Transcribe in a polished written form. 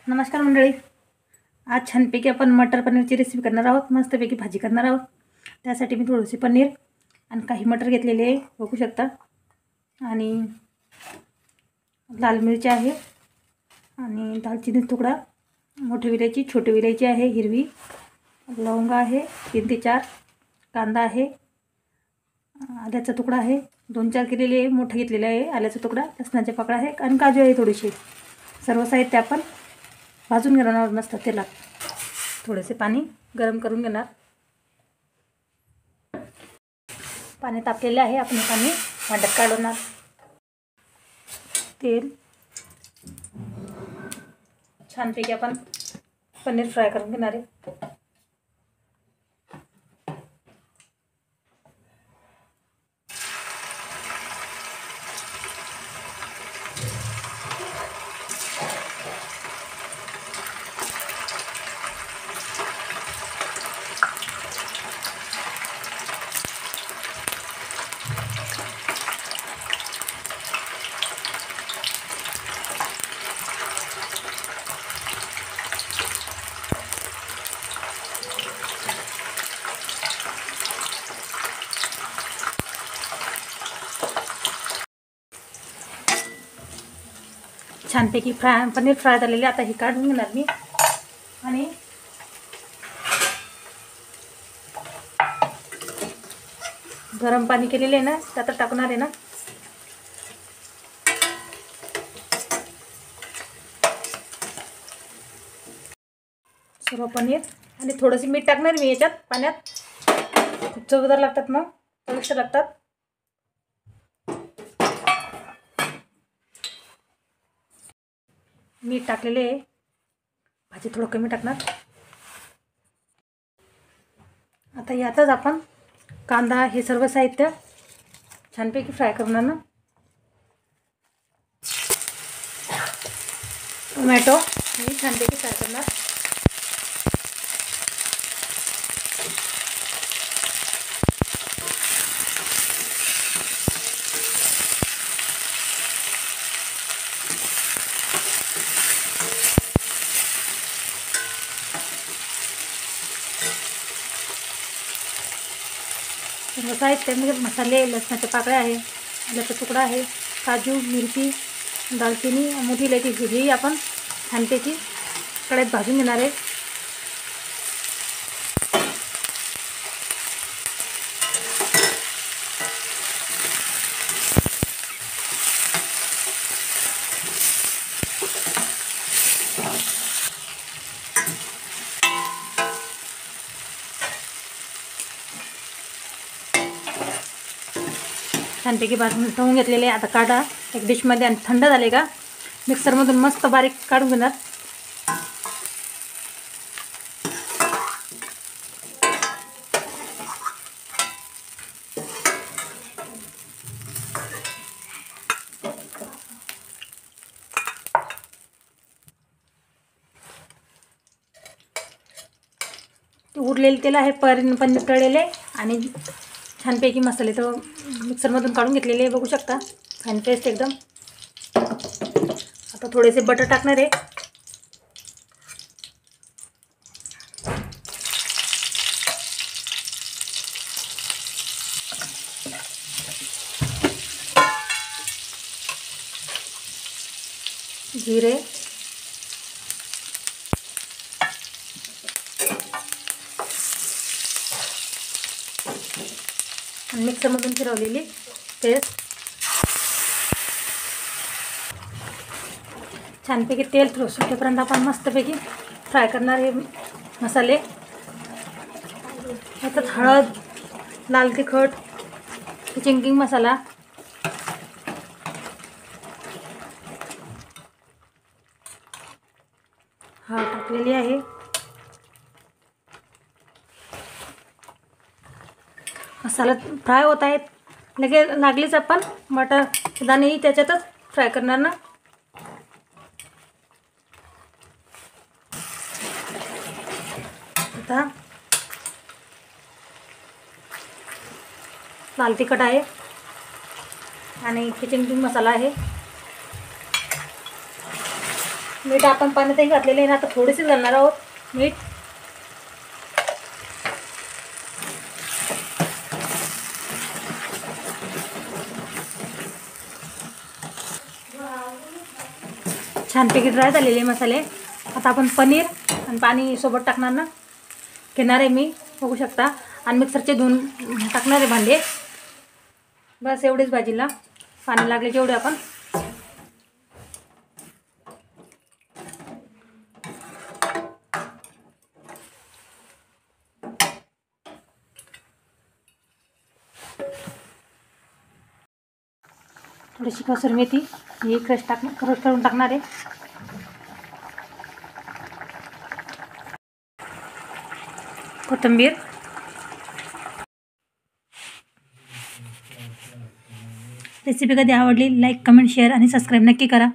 नमस्कार मंडळी. आज छानपैकी आपण मटर पनीरची रेसिपी करणार आहोत. मस्तपैकी भाजी करणार आहोत. त्यासाठी मी थोडेसे पनीर आणि काही मटर घेतलेले आहे, बघू शकता. आणि लाल मिरची आहे आणि दालचिनी तुकडा, मोठी विलायची, छोटी विलायची आहे हिरवी, लवंग आहे 3 ते 4, कांदा आहे, आल्याचा तुकडा आहे 2-4 केलेले आहे, मोठं घेतलेलं आहे आल्याचा तुकडा, लसणाचे पाकळ्या आहे आणि काजू आहे थोडीशी. सर्व साहित्य आपण भाजून घेणार मस्त तेलात. थोडेसे पाणी गरम करून घेणार. पाणी तापलेले आहे, आपण पाणी भांड्यात काढणार. तेल छानपैकी आपण पनीर फ्राय करून घेणार आहे. छानपैकी पनीर फ्राय झालेले. आता हे काढून घेणार मी आणि गरम पाणी केलेले आहे ना, त्यात टाकणार आहे ना. सर्व पनीर आणि थोडंसे मीठ टाकणार मी याच्यात पाण्यात. खूप चवदार लागतात, मग चविष्ट लागतात. मीठ टाकलेले आहे, भाजी थोडं कमी टाकणार. आता यातच आपण कांदा हे सर्व साहित्य छानपैकी फ्राय करणार ना. टोमॅटो हे छानपैकी फ्राय करणार. सर्व साहित्य म्हणजे मसाले, लसणाचे पाकळ्या आहे, आल्याचा तुकडा आहे, काजू, मिरची, दालचिनी, मोठी इलायची ही आपण छानपैकी कढईत भाजून घेणार आहे. छानपैकी भाजून ठेवून घेतलेले. आता काढा एक डिशमध्ये आणि थंड झाले का मिक्सरमधून मस्त बारीक काढून घेणार. उरलेले तेल आहे पनीर तळलेले आणि छानपैकी मसाले तर मिक्सरमधून काढून घेतलेले बघू शकता. फाईन पेस्ट एकदम. आता थोडेसे बटर टाकणार आहे. जिरे, आणि मिक्सरमधून फिरवलेली पेस्ट. छानपैकी तेल थोडं सुटेपर्यंत आपण मस्तपैकी फ्राय करणार हे मसाले. याच्यात हळद, लाल तिखट, चिंकिंग मसाला, हा टाकलेली आहे. मसाला फ्राय होत आहेत, लगेच लागलीच आपण मटर दाणेही त्याच्यातच फ्राय करणार ना. आता लाल तिखट आहे आणि किचन किंग मसाला आहे. मीठ आपण पाण्यातही घातलेलं आहे ना, आता थोडेसे घालणार आहोत मीठ. छानपैकी ड्राय झालेले मसाले. आता आपण पनीर आणि पाणी सोबत टाकणार ना, घेणार आहे मी, बघू शकता. आणि मिक्सरचे धुवून टाकणार आहे भांडे. बस एवढेच भाजीला पाणी लागले जेवढे आपण. थोडीशी कसुरी मेथी ही क्रश करून टाकणार आहे. कोथिंबीर. रेसिपी कधी आवडली लाईक, कमेंट, शेअर आणि सबस्क्राईब नक्की करा.